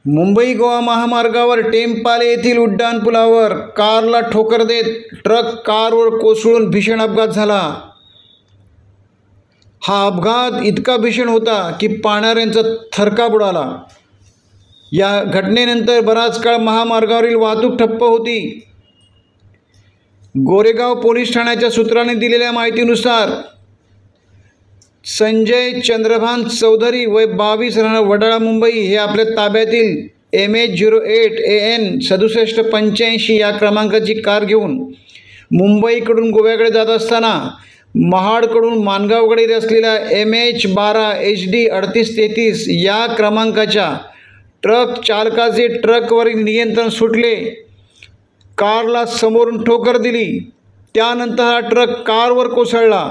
मुंबई गोवा महामार्गावर टेम्पाले येथील उड्डाणपुलावर कारला ठोकर देत ट्रक कारवर कोसळून भीषण अपघात झाला। हा अपघात इतका भीषण होता की पाहणाऱ्यांचा थरकाप उडाला। या घटनेनंतर बराच काळ महामार्गावरील वाहतूक ठप्प होती। गोरेगाव पोलीस ठाण्याच्या सूत्रांनी दिलेल्या माहितीनुसार संजय चंद्रभान चौधरी वय 22 राहणार वडाळा मुंबई हे आपल्या ताब्यातील MH08AN 6785 या क्रमांकाची कार घेऊन मुंबईकडून गोव्याकडे जात असताना महाडकडून माणगावकडे येत असलेल्या MH12HD 3833 या क्रमांकाच्या ट्रक चालकाचे ट्रकवरील नियंत्रण सुटले। कारला समोरून ठोकर दिली, त्यानंतर हा ट्रक कारवर कोसळला।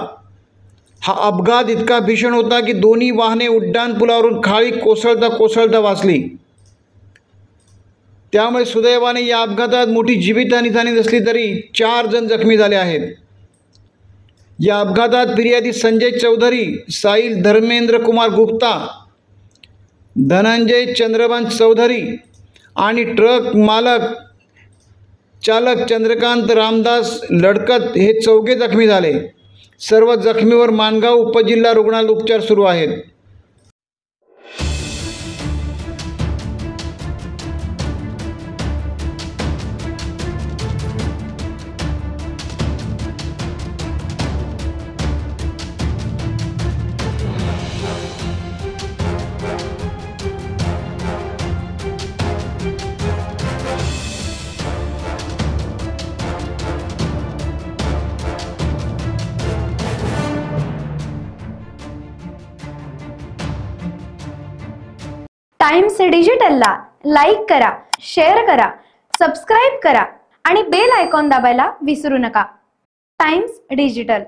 हा अपघात इतका भीषण होता की दोन्ही वाहने उड्डाणपुलावरून खाली कोसळता वाचली। त्यामुळे सुदैवाने या अपघातात मोठी जीवितहानी झाली नसली तरी 4 जण जखमी झाले आहेत। या अपघातात फिर्यादी संजय चौधरी, साहिल धर्मेंद्र कुमार गुप्ता, धनंजय चंद्रभान चौधरी आणि ट्रक चालक चंद्रकांत रामदास लडकत हे 4 जखमी झाले। सर्व जखमीवर माणगाव उपजिल्हा रुग्णालयात उपचार सुरू आहेत। टाइम्स डिजिटलला लाईक करा, शेअर करा, सबस्क्राईब करा आणि बेल आयकॉन दाबायला विसरू नका। Times digital.